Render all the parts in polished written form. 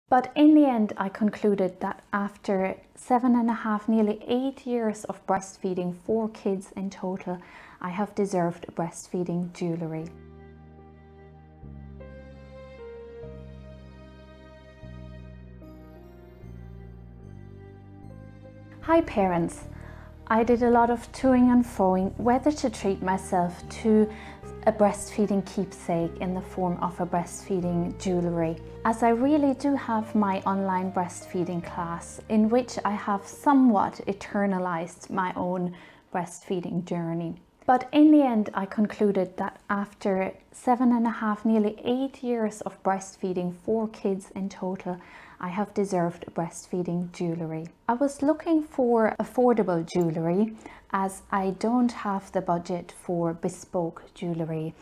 But in the end, I concluded that after 7.5, nearly 8 years of breastfeeding 4 kids in total, I have deserved breastfeeding jewellery. Hi parents! I did a lot of toing and froing whether to treat myself to a breastfeeding keepsake in the form of a breastfeeding jewellery, as I really do have my online breastfeeding class in which I have somewhat eternalized my own breastfeeding journey. But in the end, I concluded that after 7.5, nearly 8 years of breastfeeding 4 kids in total, I have deserved breastfeeding jewellery. I was looking for affordable jewellery as I don't have the budget for bespoke jewellery.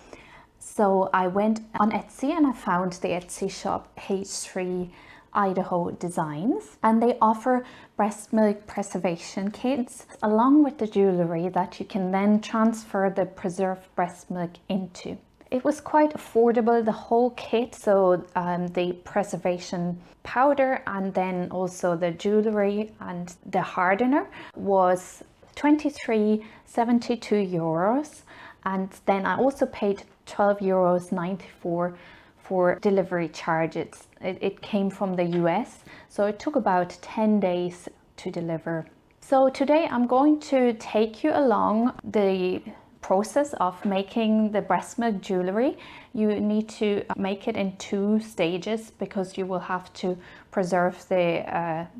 So I went on Etsy and I found the Etsy shop H3 Idaho Designs, and they offer breast milk preservation kits along with the jewellery that you can then transfer the preserved breast milk into. It was quite affordable, the whole kit, so the preservation powder and then also the jewellery and the hardener was €23.72, and then I also paid €12.94 for delivery charges. It came from the US, so it took about 10 days to deliver. So today I'm going to take you along the process of making the breast milk jewellery. You need to make it in 2 stages because you will have to preserve the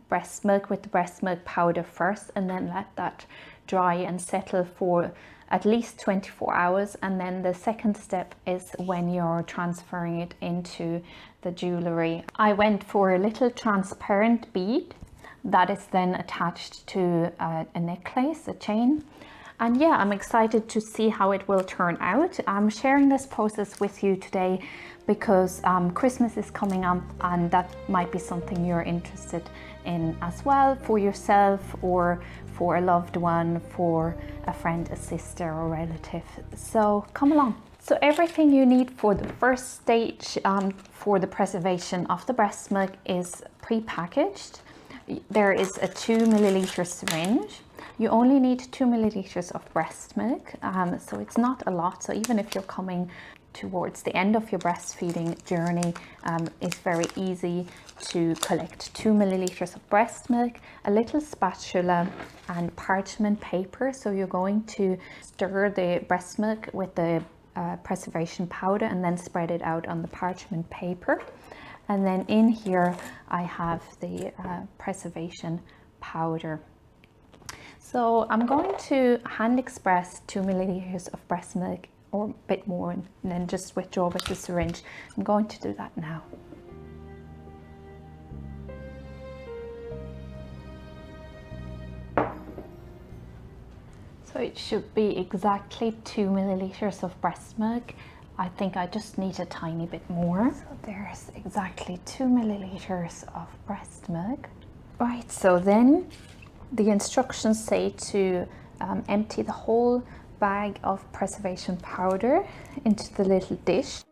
breast milk with the breast milk powder first and then let that dry and settle for at least 24 hours, and then the second step is when you're transferring it into the jewellery. I went for a little transparent bead that is then attached to a necklace, a chain. And yeah, I'm excited to see how it will turn out. I'm sharing this process with you today because Christmas is coming up and that might be something you're interested in as well, for yourself or for a loved one, for a friend, a sister or relative. So come along. So everything you need for the first stage for the preservation of the breast milk is pre-packaged. There is a 2 milliliter syringe. You only need 2 milliliters of breast milk, so it's not a lot. So even if you're coming towards the end of your breastfeeding journey, it's very easy to collect 2 milliliters of breast milk, a little spatula and parchment paper. So you're going to stir the breast milk with the preservation powder and then spread it out on the parchment paper. And then in here I have the preservation powder. So I'm going to hand express 2 milliliters of breast milk or a bit more and then just withdraw with the syringe. I'm going to do that now. So it should be exactly 2 milliliters of breast milk. I think I just need a tiny bit more. So there's exactly 2 milliliters of breast milk. Right, so then the instructions say to empty the whole bag of preservation powder into the little dish.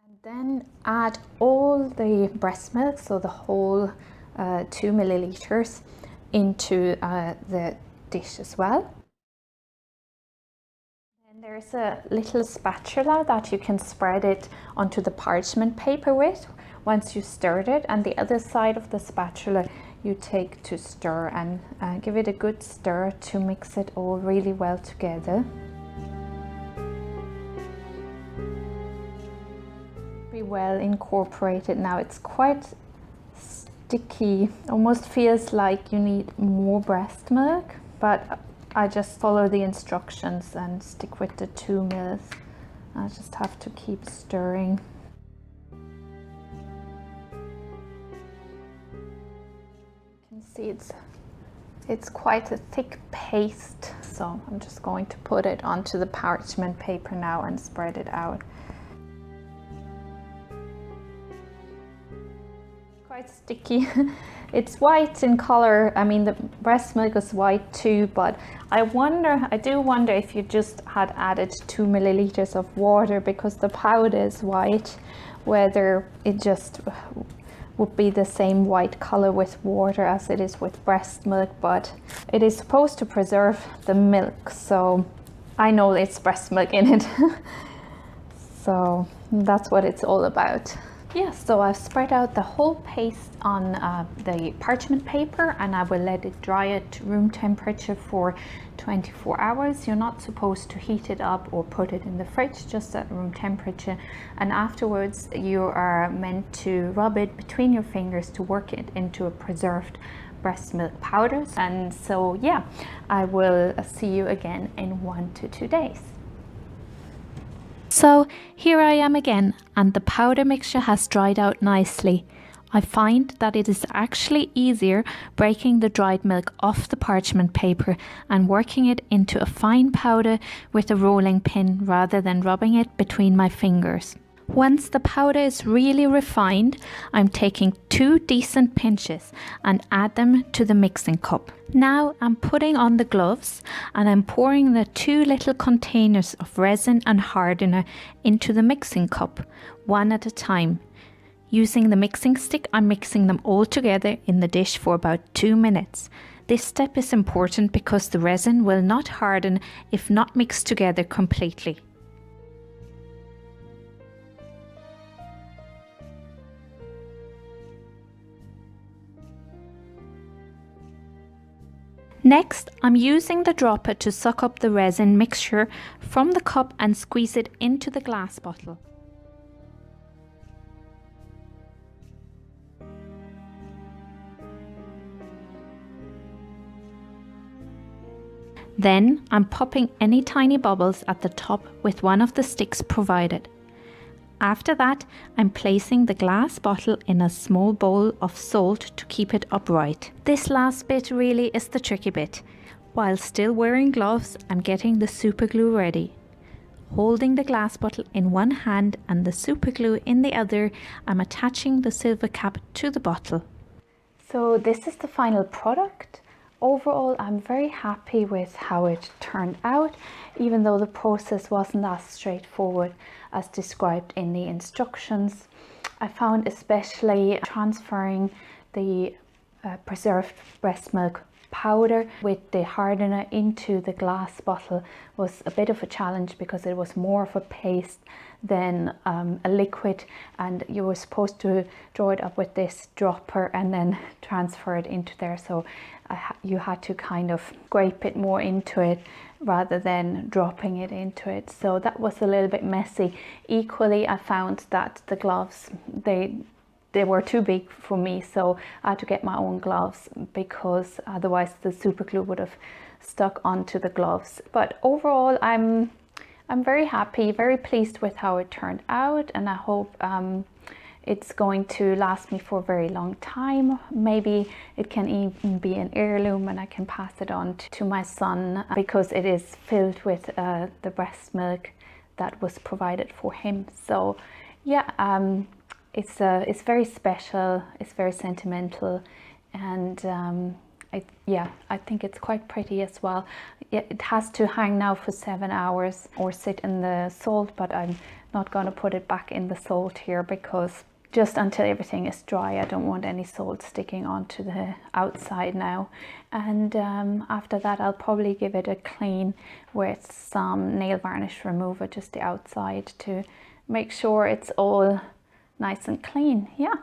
And then add all the breast milk, so the whole 2 milliliters, into the dish as well. And there's a little spatula that you can spread it onto the parchment paper with once you stirred it, and the other side of the spatula you take to stir and give it a good stir to mix it all really well together. Be well incorporated now. It's quite sticky, almost feels like you need more breast milk, but I just follow the instructions and stick with the 2 mils. I just have to keep stirring. You can see it's quite a thick paste, so I'm just going to put it onto the parchment paper now and spread it out. quite sticky. It's white in color. I mean, the breast milk is white too, but I do wonder if you just had added 2 milliliters of water, because the powder is white, whether it just would be the same white color with water as it is with breast milk. But it is supposed to preserve the milk, so I know it's breast milk in it. So that's what it's all about. Yeah, so I've spread out the whole paste on the parchment paper, and I will let it dry at room temperature for 24 hours. You're not supposed to heat it up or put it in the fridge, just at room temperature. And afterwards you are meant to rub it between your fingers to work it into a preserved breast milk powder. And so yeah, I will see you again in 1 to 2 days. So here I am again, and the powder mixture has dried out nicely. I find that it is actually easier breaking the dried milk off the parchment paper and working it into a fine powder with a rolling pin, rather than rubbing it between my fingers. Once the powder is really refined, I'm taking 2 decent pinches and add them to the mixing cup. Now I'm putting on the gloves, and I'm pouring the 2 little containers of resin and hardener into the mixing cup, one at a time. Using the mixing stick, I'm mixing them all together in the dish for about 2 minutes. This step is important because the resin will not harden if not mixed together completely. Next, I'm using the dropper to suck up the resin mixture from the cup and squeeze it into the glass bottle. Then I'm popping any tiny bubbles at the top with one of the sticks provided. After that, I'm placing the glass bottle in a small bowl of salt to keep it upright. This last bit really is the tricky bit. While still wearing gloves, I'm getting the super glue ready. Holding the glass bottle in one hand and the super glue in the other, I'm attaching the silver cap to the bottle. So this is the final product. Overall, I'm very happy with how it turned out, even though the process wasn't as straightforward as described in the instructions. I found especially transferring the preserved breast milk powder with the hardener into the glass bottle was a bit of a challenge, because it was more of a paste than a liquid, and you were supposed to draw it up with this dropper and then transfer it into there. So you had to kind of scrape it more into it rather than dropping it into it. So that was a little bit messy. Equally, I found that the gloves, they were too big for me, so I had to get my own gloves, because otherwise the super glue would have stuck onto the gloves. But overall, I'm very happy, very pleased with how it turned out, and I hope it's going to last me for a very long time. Maybe it can even be an heirloom and I can pass it on to my son, because it is filled with the breast milk that was provided for him. So yeah, it's very special, it's very sentimental, and I think it's quite pretty as well. It has to hang now for 7 hours or sit in the salt, but I'm not going to put it back in the salt here, because just until everything is dry, I don't want any salt sticking onto the outside now. And after that, I'll probably give it a clean with some nail varnish remover, just the outside, to make sure it's all nice and clean. Yeah.